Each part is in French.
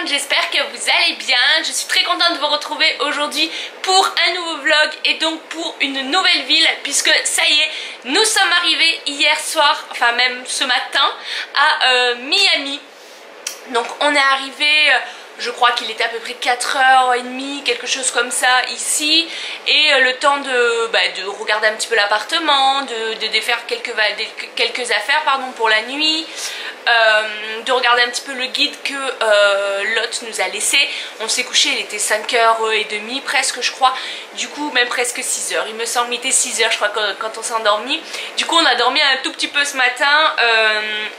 j'espère que vous allez bien. Je suis très contente de vous retrouver aujourd'hui pour un nouveau vlog et donc pour une nouvelle ville, puisque ça y est, nous sommes arrivés hier soir, enfin même ce matin, à Miami. Donc on est arrivé, je crois qu'il était à peu près 4h30, quelque chose comme ça ici, et le temps de regarder un petit peu l'appartement, de défaire quelques affaires pour la nuit, de regarder un petit peu le guide que Lot nous a laissé. On s'est couché, il était 5h30 presque, je crois, du coup même presque 6h, il me semble, il était 6h je crois quand on s'est endormi. Du coup on a dormi un tout petit peu ce matin,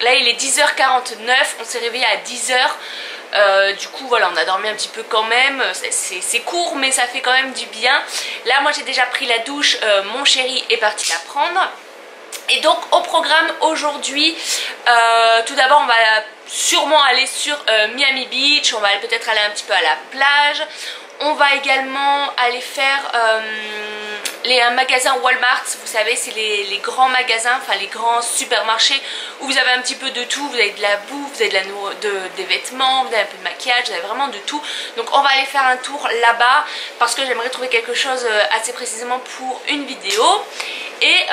là il est 10h49, on s'est réveillé à 10h. Du coup voilà, on a dormi un petit peu quand même, c'est court mais ça fait quand même du bien. Là moi j'ai déjà pris la douche, mon chéri est parti la prendre. Et donc au programme aujourd'hui, tout d'abord on va sûrement aller sur Miami Beach, on va peut-être aller un petit peu à la plage. On va également aller faire un magasin Walmart, vous savez c'est les grands magasins, enfin les grands supermarchés où vous avez un petit peu de tout, vous avez de la bouffe, vous avez des vêtements, vous avez un peu de maquillage, vous avez vraiment de tout. Donc on va aller faire un tour là-bas parce que j'aimerais trouver quelque chose assez précisément pour une vidéo. Et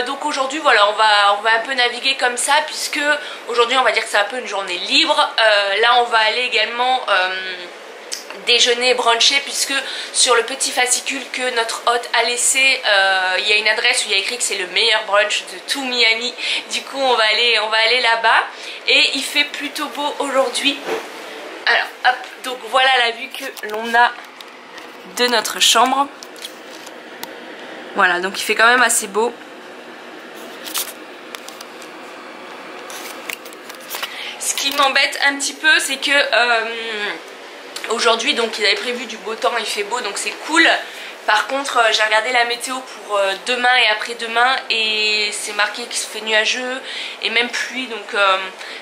donc aujourd'hui voilà, on va un peu naviguer comme ça, puisque aujourd'hui on va dire que c'est un peu une journée libre. Là on va aller également déjeuner, bruncher, puisque sur le petit fascicule que notre hôte a laissé, il y a une adresse où il y a écrit que c'est le meilleur brunch de tout Miami. Du coup on va aller là-bas, et il fait plutôt beau aujourd'hui. Alors hop, donc voilà la vue que l'on a de notre chambre. Voilà, donc il fait quand même assez beau. Ce qui m'embête un petit peu, c'est que aujourd'hui, donc ils avaient prévu du beau temps, il fait beau, donc c'est cool. Par contre, j'ai regardé la météo pour demain et après-demain, et c'est marqué qu'il se fait nuageux et même pluie, donc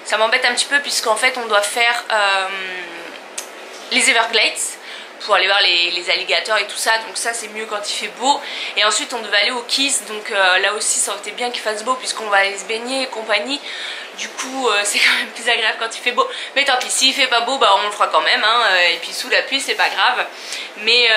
ça m'embête un petit peu, puisqu'en fait on doit faire les Everglades pour aller voir les alligators et tout ça, donc ça c'est mieux quand il fait beau. Et ensuite on devait aller au Keys, donc là aussi ça aurait été bien qu'il fasse beau, puisqu'on va aller se baigner et compagnie. Du coup c'est quand même plus agréable quand il fait beau, mais tant pis, s'il fait pas beau bah on le fera quand même hein. Et puis sous la pluie c'est pas grave. Mais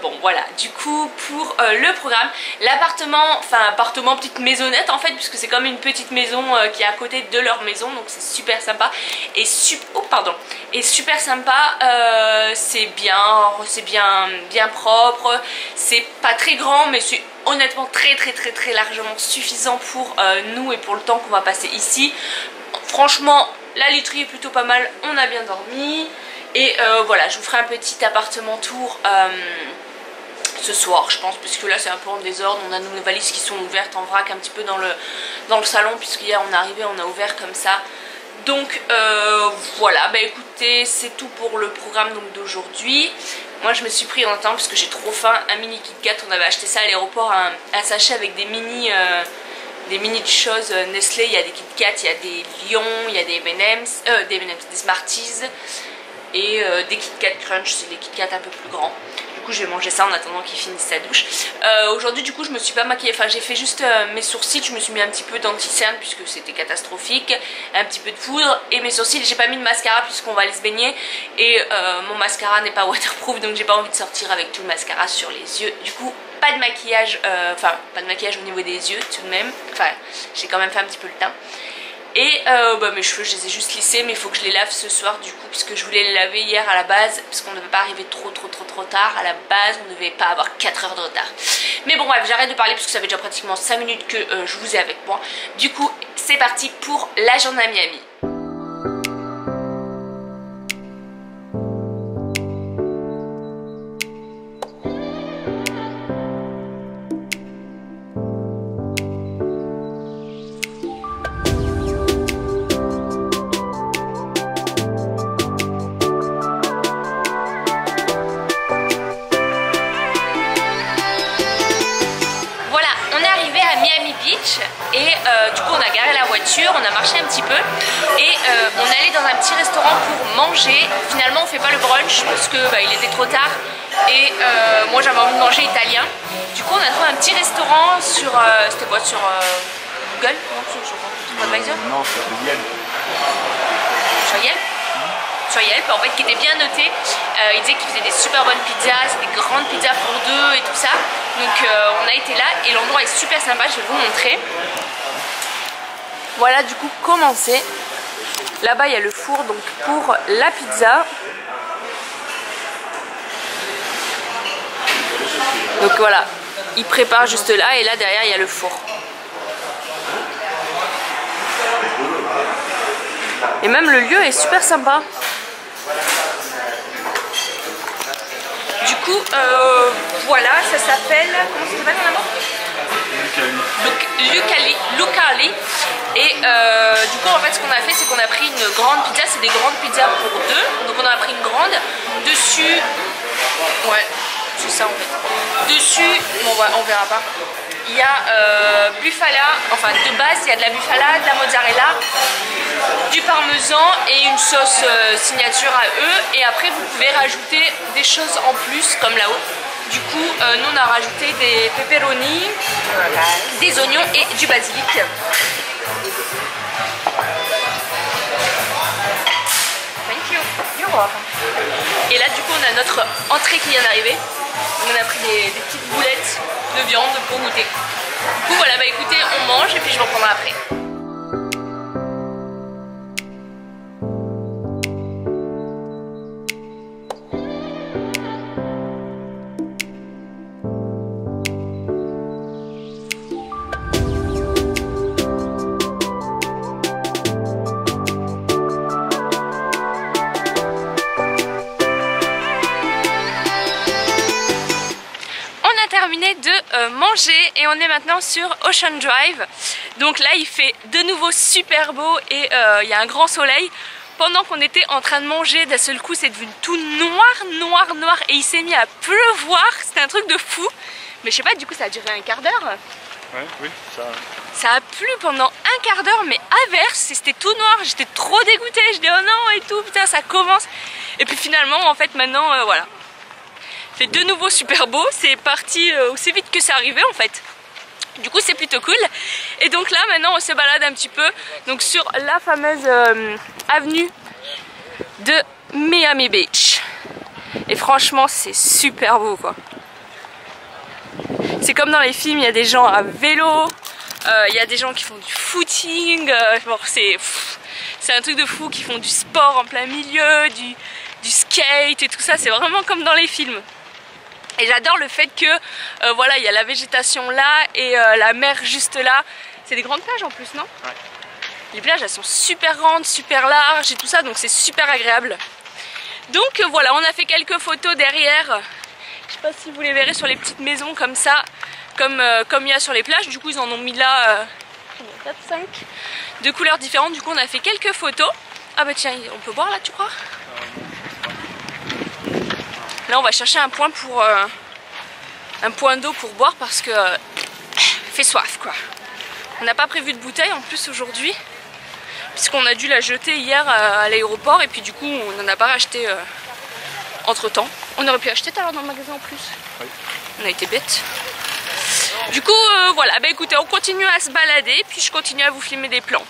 bon voilà, du coup pour le programme, l'appartement, enfin appartement petite maisonnette en fait, puisque c'est comme une petite maison qui est à côté de leur maison, donc c'est super sympa et super sympa. C'est bien propre, c'est pas très grand mais c'est honnêtement très largement suffisant pour nous et pour le temps qu'on va passer ici. Franchement la literie est plutôt pas mal, on a bien dormi. Et voilà, je vous ferai un petit appartement tour ce soir je pense, puisque là c'est un peu en désordre. On a nos valises qui sont ouvertes en vrac un petit peu dans le salon, puisqu'hier on est arrivé, on a ouvert comme ça. Donc voilà, bah écoutez, c'est tout pour le programme d'aujourd'hui. Moi je me suis pris en temps, parce que j'ai trop faim, un mini Kit Kat. On avait acheté ça à l'aéroport, un sachet avec des mini choses Nestlé. Il y a des Kit Kat, il y a des Lions, il y a des M&M's, des Smarties et des Kit Kat Crunch, c'est les Kit Kat un peu plus grands. Du coup je vais manger ça en attendant qu'il finisse sa douche. Aujourd'hui du coup je me suis pas maquillée, enfin j'ai fait juste mes sourcils, je me suis mis un petit peu d'anti-cerne puisque c'était catastrophique, un petit peu de poudre, et mes sourcils, j'ai pas mis de mascara puisqu'on va aller se baigner, et mon mascara n'est pas waterproof, donc j'ai pas envie de sortir avec tout le mascara sur les yeux. Du coup pas de maquillage, pas de maquillage au niveau des yeux tout de même, enfin j'ai quand même fait un petit peu le teint. Et mes cheveux je les ai juste lissés, mais il faut que je les lave ce soir du coup, puisque je voulais les laver hier à la base, parce qu'on ne devait pas arriver trop tard. À la base on ne devait pas avoir 4 heures de retard. Mais bon bref, j'arrête de parler parce que ça fait déjà pratiquement 5 minutes que je vous ai avec moi. Du coup c'est parti pour la journée à Miami. Et du coup on a garé la voiture, on a marché un petit peu et on est allé dans un petit restaurant pour manger. Finalement on fait pas le brunch parce que il était trop tard, et moi j'avais envie de manger italien. Du coup on a trouvé un petit restaurant sur c'était quoi, sur Google, non, sur TripAdvisor. Non, sur Yelp. Sur Yelp. sur Yelp en fait qui était bien noté. Il disait qu'il faisait des super bonnes pizzas, c'est des grandes pizzas pour deux et tout ça. Donc on a été là et l'endroit est super sympa, je vais vous montrer. Voilà du coup comment c'est. Là-bas il y a le four donc pour la pizza. Donc voilà, il prépare juste là et là derrière il y a le four. Et même le lieu est super sympa. Du coup, voilà, ça s'appelle... Comment ça s'appelle en avant? Lucali. Et du coup, en fait, ce qu'on a fait, c'est qu'on a pris une grande pizza. C'est des grandes pizzas pour deux. Donc on a pris une grande. Dessus... Ouais, c'est ça en fait. Dessus, bon, on verra pas. Il y a bufala, enfin de base il y a de la bufala, de la mozzarella, du parmesan et une sauce signature à eux. Et après vous pouvez rajouter des choses en plus comme là-haut. Du coup nous on a rajouté des pepperoni, des oignons et du basilic. Thank you. You're welcome. Et là du coup on a notre entrée qui vient d'arriver. On a pris des petites boulettes de viande pour goûter. Du coup voilà, bah écoutez, on mange et puis je reprendrai après. Terminé de manger et on est maintenant sur Ocean Drive. Donc là il fait de nouveau super beau et il y a un grand soleil. Pendant qu'on était en train de manger, d'un seul coup c'est devenu tout noir et il s'est mis à pleuvoir. C'était un truc de fou. Mais je sais pas, du coup ça a duré un quart d'heure. Ouais, oui, ça a plu pendant un quart d'heure mais averse et c'était tout noir. J'étais trop dégoûtée, je dis oh non et tout, putain ça commence. Et puis finalement en fait maintenant voilà. C'est de nouveau super beau, c'est parti aussi vite que c'est arrivé en fait. Du coup c'est plutôt cool. Et donc là maintenant on se balade un petit peu donc sur la fameuse avenue de Miami Beach. Et franchement c'est super beau quoi. C'est comme dans les films, il y a des gens à vélo, il y a des gens qui font du footing, c'est un truc de fou, qui font du sport en plein milieu, du skate et tout ça, c'est vraiment comme dans les films. Et j'adore le fait que voilà, il y a la végétation là et la mer juste là. C'est des grandes plages en plus, non? Ouais. Les plages elles sont super grandes, super larges et tout ça, donc c'est super agréable. Donc voilà, on a fait quelques photos derrière. Je sais pas si vous les verrez sur les petites maisons comme ça, comme il y a sur les plages. Du coup ils en ont mis là 4-5 de couleurs différentes. Du coup on a fait quelques photos. Ah bah tiens, on peut boire là tu crois? Là on va chercher un point pour un point d'eau pour boire parce que fait soif quoi. On n'a pas prévu de bouteille en plus aujourd'hui puisqu'on a dû la jeter hier à l'aéroport et puis du coup on n'en a pas racheté entre temps. On aurait pu acheter tout à l'heure dans le magasin en plus. Oui. On a été bêtes. Du coup voilà, bah écoutez, on continue à se balader puis je continue à vous filmer des plans.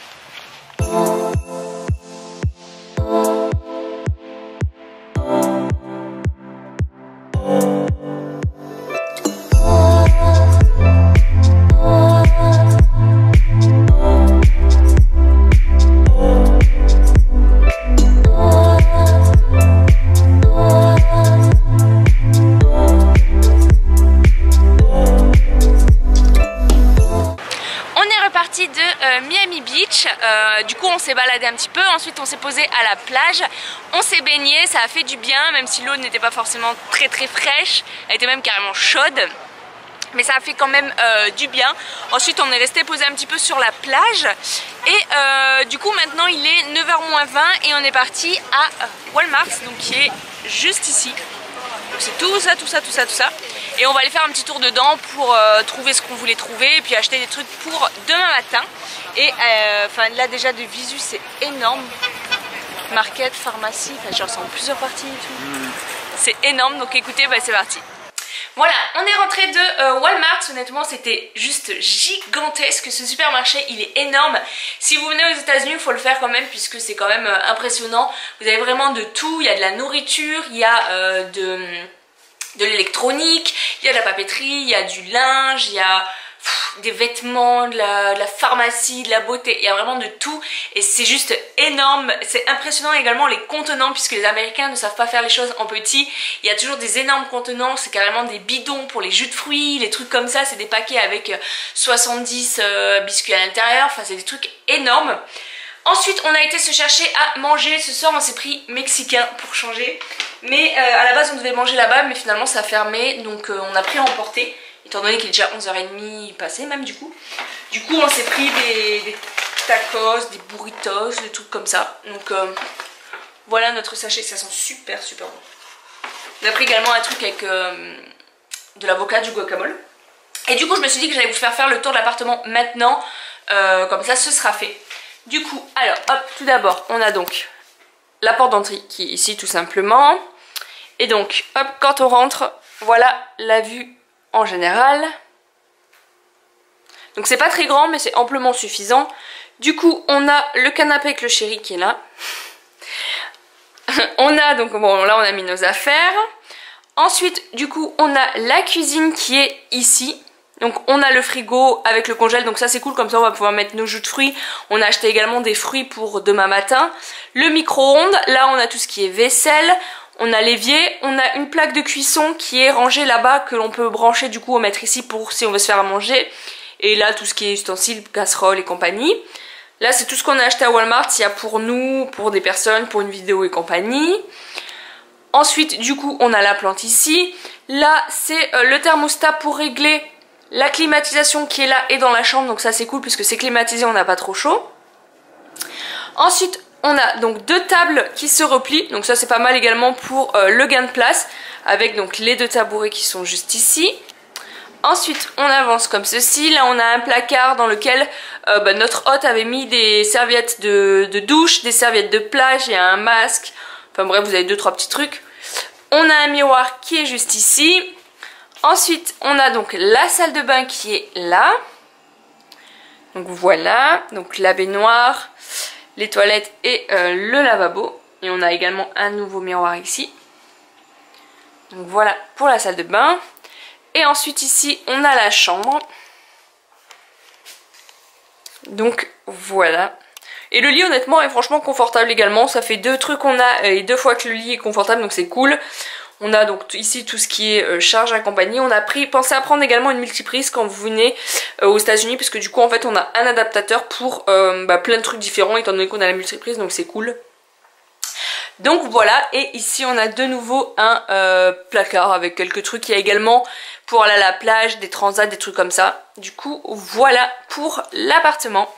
Miami Beach, du coup on s'est baladé un petit peu, ensuite on s'est posé à la plage, on s'est baigné, ça a fait du bien même si l'eau n'était pas forcément très fraîche, elle était même carrément chaude, mais ça a fait quand même du bien. Ensuite on est resté posé un petit peu sur la plage et du coup maintenant il est 9h-20 et on est parti à Walmart, donc qui est juste ici. C'est tout ça. Et on va aller faire un petit tour dedans pour trouver ce qu'on voulait trouver et puis acheter des trucs pour demain matin. Et enfin là déjà de visu c'est énorme. Market, pharmacie, enfin genre c'est en plusieurs parties et tout. C'est énorme, donc écoutez, bah, c'est parti. Voilà, on est rentré de Walmart. Honnêtement c'était juste gigantesque, ce supermarché il est énorme. Si vous venez aux États-Unis il faut le faire quand même puisque c'est quand même impressionnant. Vous avez vraiment de tout, il y a de la nourriture, il y a de l'électronique, il y a de la papeterie, il y a du linge, il y a des vêtements, de la pharmacie, de la beauté, il y a vraiment de tout et c'est juste énorme. C'est impressionnant également les contenants puisque les Américains ne savent pas faire les choses en petit. Il y a toujours des énormes contenants, c'est carrément des bidons pour les jus de fruits, les trucs comme ça, c'est des paquets avec 70 biscuits à l'intérieur, enfin c'est des trucs énormes. Ensuite on a été se chercher à manger, ce soir on s'est pris mexicain pour changer. Mais à la base on devait manger là-bas mais finalement ça a fermé donc on a pris à emporter. Étant donné qu'il est déjà 11h30 passé même du coup. Du coup on s'est pris des tacos, des burritos, des trucs comme ça. Donc voilà notre sachet, ça sent super super bon. On a pris également un truc avec de l'avocat, du guacamole. Et du coup je me suis dit que j'allais vous faire le tour de l'appartement maintenant. Comme ça ce sera fait. Du coup alors hop, tout d'abord on a donc la porte d'entrée qui est ici tout simplement. Et donc hop, quand on rentre, voilà la vue en général. Donc c'est pas très grand mais c'est amplement suffisant. Du coup on a le canapé avec le chéri qui est là. On a donc, bon là on a mis nos affaires. Ensuite du coup on a la cuisine qui est ici. Donc on a le frigo avec le congèle, donc ça c'est cool, comme ça on va pouvoir mettre nos jus de fruits. On a acheté également des fruits pour demain matin. Le micro-ondes, là on a tout ce qui est vaisselle. On a l'évier, on a une plaque de cuisson qui est rangée là-bas que l'on peut brancher du coup au mettre ici pour si on veut se faire à manger. Et là tout ce qui est ustensiles, casseroles et compagnie. Là c'est tout ce qu'on a acheté à Walmart, il y a pour nous, pour des personnes, pour une vidéo et compagnie. Ensuite du coup on a la plante ici. Là c'est le thermostat pour régler la climatisation qui est là et dans la chambre, donc ça c'est cool puisque c'est climatisé, on n'a pas trop chaud. Ensuite on a donc deux tables qui se replient, donc ça c'est pas mal également pour le gain de place, avec donc les deux tabourets qui sont juste ici. Ensuite on avance comme ceci, là on a un placard dans lequel notre hôte avait mis des serviettes de douche, des serviettes de plage, il y a un masque, enfin bref vous avez 2-3 petits trucs. On a un miroir qui est juste ici. Ensuite on a donc la salle de bain qui est là. Donc voilà, donc la baignoire, les toilettes et le lavabo. Et on a également un nouveau miroir ici. Donc voilà pour la salle de bain. Et ensuite ici on a la chambre. Donc voilà. Et le lit honnêtement est franchement confortable également. Ça fait 2 trucs qu'on a et 2 fois que le lit est confortable, donc c'est cool. On a donc ici tout ce qui est charge à compagnie. On a pensé à prendre également une multiprise quand vous venez aux États-Unis, parce que du coup en fait on a un adaptateur pour plein de trucs différents étant donné qu'on a la multiprise, donc c'est cool. Donc voilà, et ici on a de nouveau un placard avec quelques trucs. Il y a également pour aller à la plage, des transats, des trucs comme ça. Du coup voilà pour l'appartement.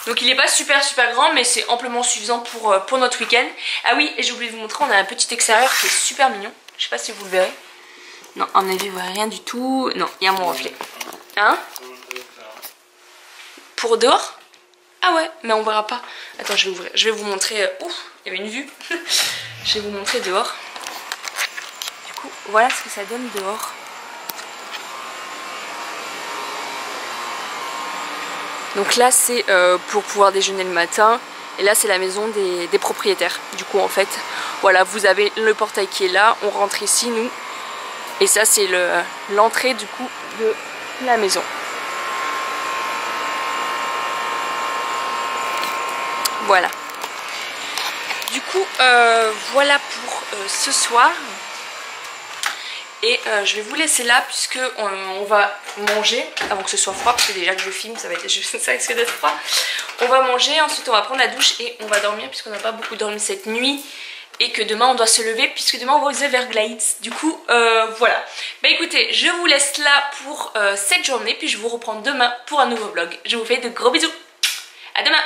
Donc il n'est pas super grand mais c'est amplement suffisant pour notre week-end. Ah oui, et j'ai oublié de vous montrer, on a un petit extérieur qui est super mignon. Je sais pas si vous le verrez. Non, en effet, vous voyez rien du tout. Non, il y a mon reflet. Hein? Pour dehors? Ah ouais, mais on verra pas. Attends, je vais ouvrir. Je vais vous montrer. Ouf, il y avait une vue. Je vais vous montrer dehors. Du coup, voilà ce que ça donne dehors. Donc là c'est pour pouvoir déjeuner le matin. Et là c'est la maison des propriétaires. Du coup en fait, voilà, vous avez le portail qui est là. On rentre ici nous. Et ça c'est l'entrée du coup de la maison. Voilà. Du coup voilà pour ce soir. Et je vais vous laisser là puisque on va manger avant que ce soit froid, parce que déjà que je filme ça risque d'être froid. On va manger, ensuite on va prendre la douche et on va dormir puisqu'on n'a pas beaucoup dormi cette nuit. Et que demain on doit se lever puisque demain on va aux Everglades. Du coup voilà. Bah écoutez, je vous laisse là pour cette journée, puis je vous reprends demain pour un nouveau vlog. Je vous fais de gros bisous. À demain.